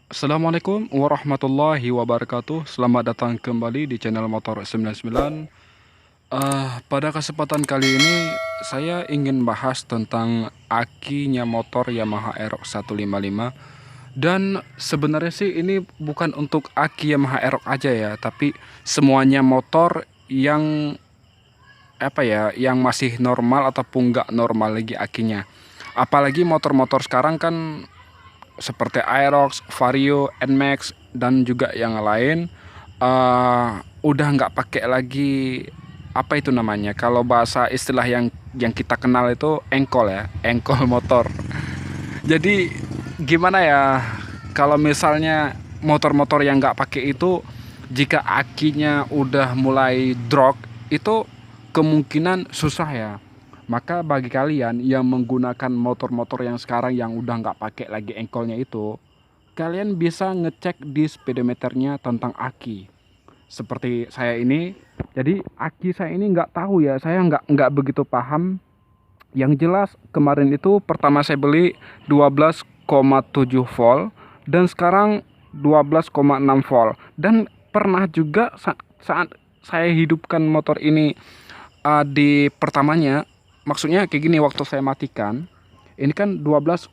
Assalamualaikum warahmatullahi wabarakatuh. Selamat datang kembali di channel Motor 99. Pada kesempatan kali ini saya ingin bahas tentang akinya motor Yamaha Aerox 155. Dan sebenarnya sih ini bukan untuk aki Yamaha Aerox aja ya, tapi semuanya motor yang yang masih normal ataupun nggak normal lagi akinya. Apalagi motor-motor sekarang kan seperti Aerox, Vario, Nmax dan juga yang lain udah nggak pakai lagi apa itu namanya. Kalau bahasa istilah yang kita kenal itu engkol ya, engkol motor. Jadi gimana ya kalau misalnya motor-motor yang nggak pakai itu, jika akinya udah mulai drop itu kemungkinan susah ya. Maka bagi kalian yang menggunakan motor-motor yang sekarang yang udah nggak pakai lagi engkolnya itu, kalian bisa ngecek di speedometernya tentang aki. Seperti saya ini, jadi aki saya ini nggak tahu ya, saya nggak begitu paham. Yang jelas kemarin itu pertama saya beli 12,7 volt dan sekarang 12,6 volt. Dan pernah juga saat saya hidupkan motor ini di pertamanya, maksudnya kayak gini, waktu saya matikan ini kan 12,6,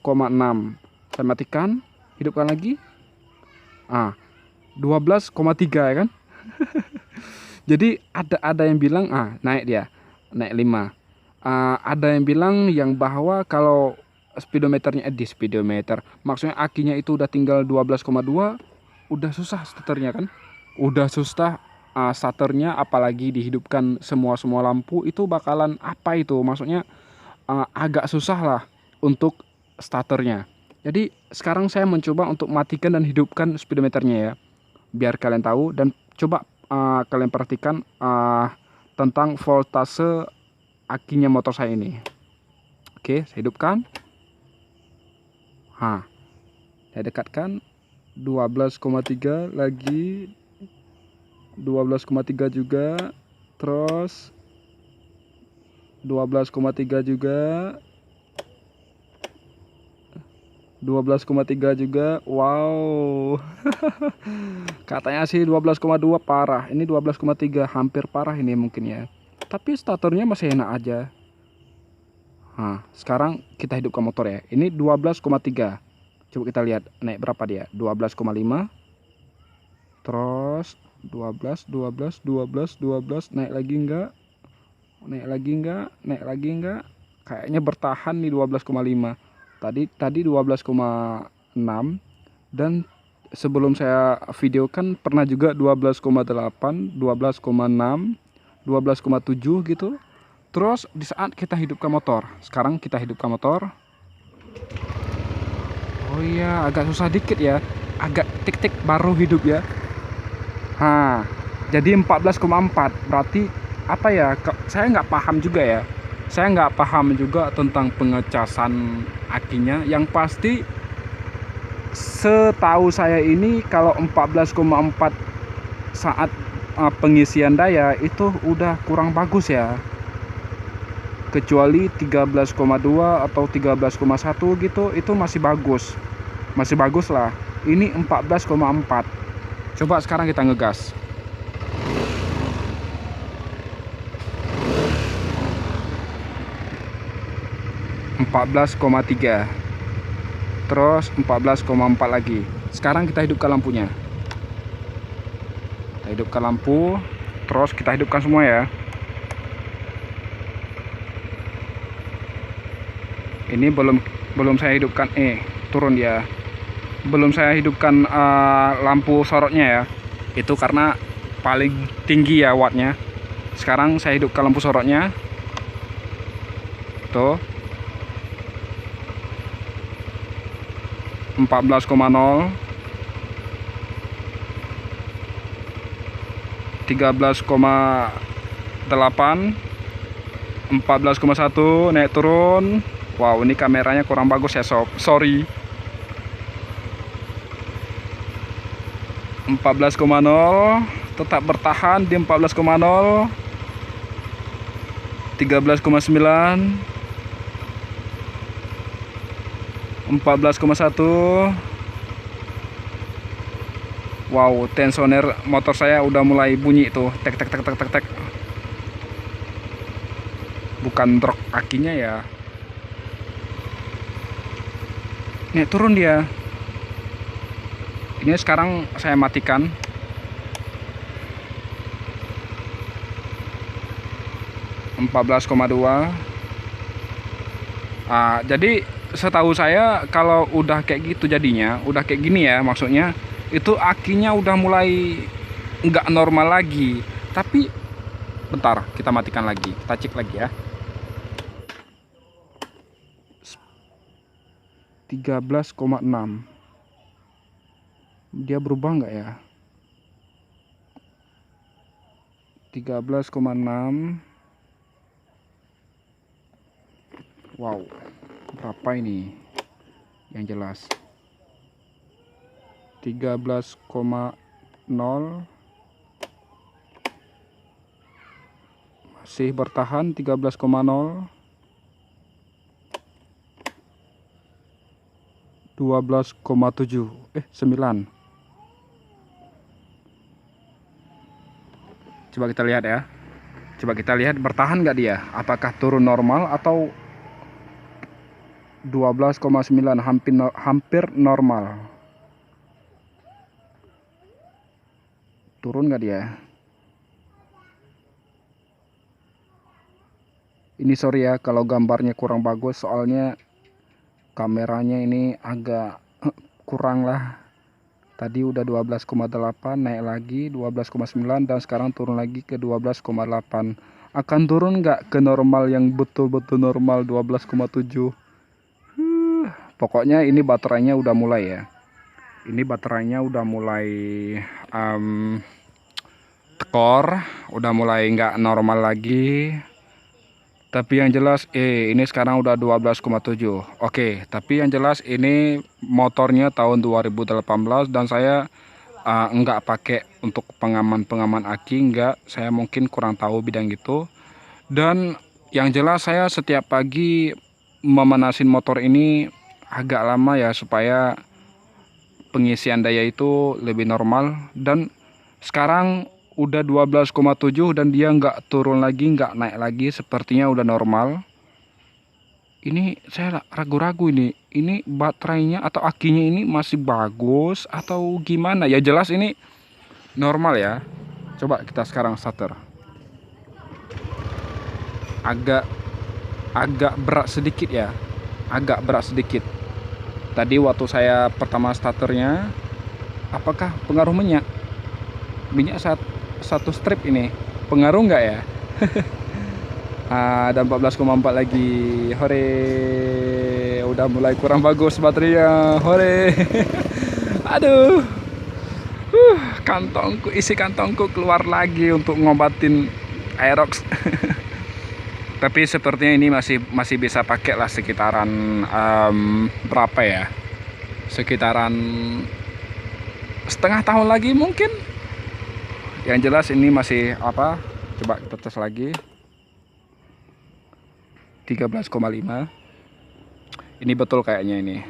saya matikan, hidupkan lagi, 12,3 ya kan. Jadi ada yang bilang naik, dia naik 5. Ada yang bilang bahwa kalau speedometernya di speedometer, maksudnya akinya itu udah tinggal 12,2, udah susah starternya kan, udah susah starternya, apalagi dihidupkan semua lampu itu bakalan apa itu, maksudnya agak susah lah untuk starternya. Jadi sekarang saya mencoba untuk matikan dan hidupkan speedometernya ya, biar kalian tahu dan coba kalian perhatikan tentang voltase akinya motor saya ini. Oke, saya hidupkan. Saya dekatkan 12,3 lagi, 12,3 juga, terus 12,3 juga, 12,3 juga. Wow. Katanya sih 12,2 parah. Ini 12,3 hampir parah ini mungkin ya. Tapi starternya masih enak aja. Sekarang kita hidupkan motor ya. Ini 12,3. Coba kita lihat naik berapa dia. 12,5. Terus 12, 12, 12, 12, naik lagi enggak? Naik lagi enggak? Naik lagi enggak? Kayaknya bertahan nih 12,5. Tadi 12,6, dan sebelum saya videokan pernah juga 12,8, 12,6, 12,7 gitu. Terus di saat kita hidupkan motor, sekarang kita hidupkan motor. Oh iya, agak susah dikit ya, agak tik-tik baru hidup ya. Jadi 14,4, berarti apa ya, saya nggak paham juga ya. Saya nggak paham juga tentang pengecasan akinya. Yang pasti setahu saya ini kalau 14,4 saat pengisian daya itu udah kurang bagus ya. Kecuali 13,2 atau 13,1 gitu, itu masih bagus. Masih bagus lah. Ini 14,4. Coba sekarang kita ngegas. 14,3, terus 14,4 lagi. Sekarang kita hidupkan lampunya. Kita hidupkan lampu, terus kita hidupkan semua ya. Ini belum saya hidupkan, turun dia. Belum saya hidupkan lampu sorotnya ya. Itu karena paling tinggi ya wattnya. Sekarang saya hidupkan lampu sorotnya. Tuh. 14,0, 13,8, 14,1, naik turun. Wow, ini kameranya kurang bagus ya sob, sorry. 14,0, tetap bertahan di 14,0, 13,9, 14,1, Wow, tensioner motor saya udah mulai bunyi tuh, tek tek tek tek tek tek. Bukan truk akinya ya. Nih turun dia. Ini sekarang saya matikan. (14,2). Jadi setahu saya kalau udah kayak gitu jadinya, udah kayak gini ya maksudnya, itu akinya udah mulai nggak normal lagi. Tapi bentar, kita matikan lagi, kita cek lagi ya. 13,6. Dia berubah nggak ya? 13,6. Wow, berapa ini yang jelas? 13,0. Masih bertahan 13,0. 12,7. 9. Coba kita lihat ya. Coba kita lihat bertahan nggak dia? Apakah turun normal atau 12,9, hampir normal. Turun nggak dia? Ini sorry ya kalau gambarnya kurang bagus, soalnya kameranya ini agak kurang lah. Tadi udah 12,8, naik lagi 12,9, dan sekarang turun lagi ke 12,8. Akan turun nggak ke normal yang betul-betul normal 12,7? Pokoknya ini baterainya udah mulai ya. Ini baterainya udah mulai tekor, udah mulai nggak normal lagi. Tapi yang jelas ini sekarang udah 12,7. Oke, tapi yang jelas ini motornya tahun 2018 dan saya nggak pakai untuk pengaman aki, nggak. Saya mungkin kurang tahu bidang gitu. Dan yang jelas saya setiap pagi memanasin motor ini agak lama ya, supaya pengisian daya itu lebih normal. Dan sekarang udah 12,7 dan dia nggak turun lagi, nggak naik lagi, sepertinya udah normal. Ini saya ragu-ragu ini baterainya atau akinya ini masih bagus atau gimana ya. Jelas ini normal ya. Coba kita sekarang starter. Agak berat sedikit ya, agak berat sedikit. Tadi waktu saya pertama starternya, apakah pengaruh minyak satu strip ini pengaruh nggak ya? Ada 14,4 lagi. Hore, udah mulai kurang bagus baterainya. Hore. Aduh, isi kantongku keluar lagi untuk ngobatin Aerox. Tapi sepertinya ini masih bisa pakai lah, sekitaran berapa ya? Sekitaran setengah tahun lagi mungkin. Yang jelas ini masih apa? Coba kita tes lagi. 13,5. Ini betul kayaknya ini.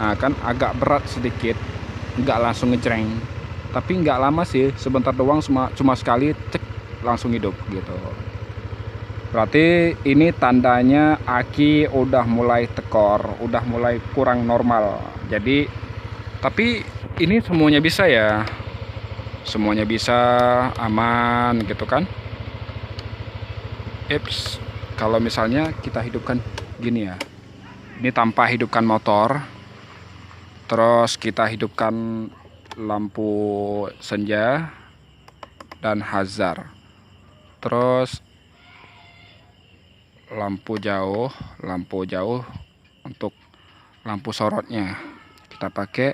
Nah kan agak berat sedikit, nggak langsung ngejreng. Tapi nggak lama sih, sebentar doang, cuma sekali cek langsung hidup gitu. Berarti ini tandanya aki udah mulai tekor, udah mulai kurang normal. Jadi, tapi ini semuanya bisa ya, semuanya bisa, aman gitu kan. Kalau misalnya kita hidupkan gini ya, ini tanpa hidupkan motor, terus kita hidupkan lampu senja dan hazard, terus lampu jauh untuk lampu sorotnya kita pakai,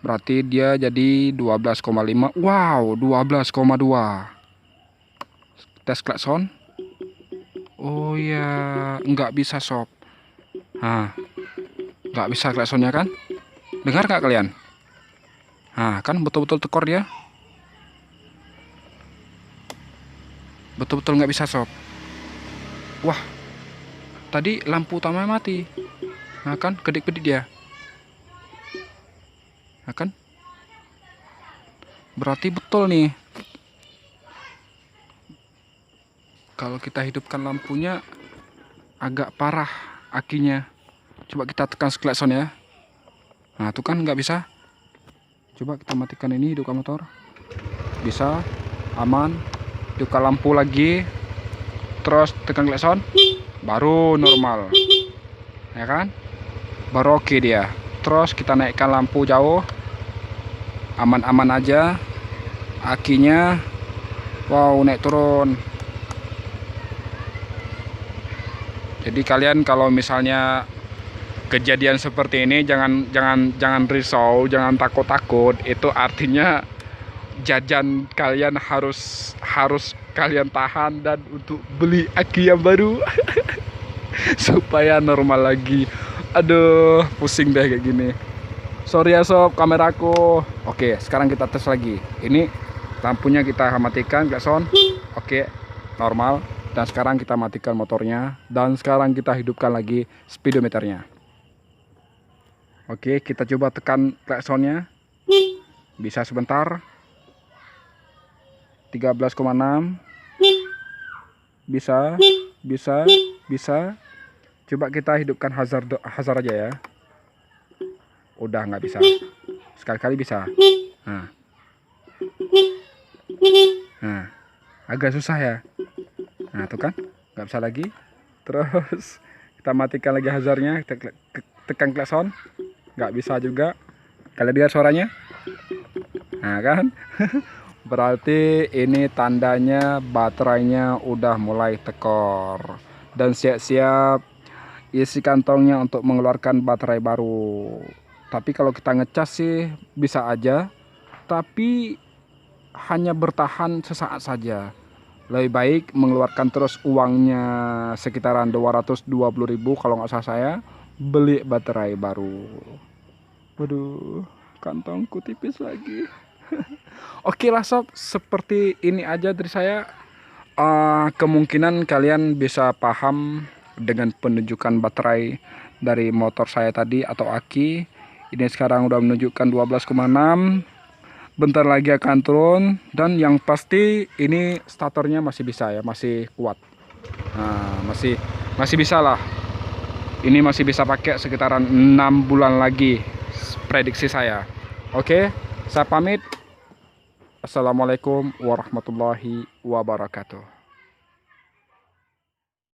berarti dia jadi 12,5. Wow, 12,2. Tes klakson. Oh ya, nggak bisa sob. Nah, nggak bisa klaksonnya kan? Dengar nggak kalian? Nah, kan betul-betul tekor dia. Betul-betul nggak bisa sob. Wah, tadi lampu utama mati. Nah kan, kedip-kedip dia. Nah kan, Berarti betul nih. Kalau kita hidupkan lampunya agak parah akinya. Coba kita tekan klakson ya. Nah, itu kan nggak bisa. Coba kita matikan ini, hidupkan motor. Bisa, aman. Hidupkan lampu lagi. Terus tekan klakson. Baru normal. Ya kan? Baru oke dia. Terus kita naikkan lampu jauh. Aman-aman aja. Akinya. Wow, naik turun. Jadi kalian kalau misalnya kejadian seperti ini jangan risau, jangan takut-takut. Itu artinya jajan kalian harus kalian tahan dan untuk beli aki yang baru supaya normal lagi. Aduh, pusing deh kayak gini. Sorry ya sob, kameraku. Oke, sekarang kita tes lagi. Ini lampunya kita matikan, klakson. Oke, normal. Dan sekarang kita matikan motornya. Dan sekarang kita hidupkan lagi speedometernya. Oke, kita coba tekan klaksonnya. Bisa sebentar. 13,6. Bisa. Coba kita hidupkan hazard aja ya. Udah nggak bisa. Sekali-kali bisa. Nah, agak susah ya. Nah, tuh kan, nggak bisa lagi. Terus kita matikan lagi hazardnya, kita tekan klakson, nggak bisa juga. Kalian dengar suaranya? Nah kan, berarti ini tandanya baterainya udah mulai tekor dan siap-siap isi kantongnya untuk mengeluarkan baterai baru. Tapi kalau kita ngecas sih bisa aja, tapi hanya bertahan sesaat saja. Lebih baik mengeluarkan terus uangnya sekitaran 220.000 kalau nggak salah saya, beli baterai baru. Waduh, kantongku tipis lagi. Oke lah sob, seperti ini aja dari saya. Kemungkinan kalian bisa paham dengan penunjukan baterai dari motor saya tadi atau aki. Ini sekarang udah menunjukkan 12,6. Bentar lagi akan turun, dan yang pasti ini statornya masih bisa ya, masih kuat. Nah, masih bisa lah. Ini masih bisa pakai sekitaran 6 bulan lagi, prediksi saya. Oke, saya pamit. Assalamualaikum warahmatullahi wabarakatuh.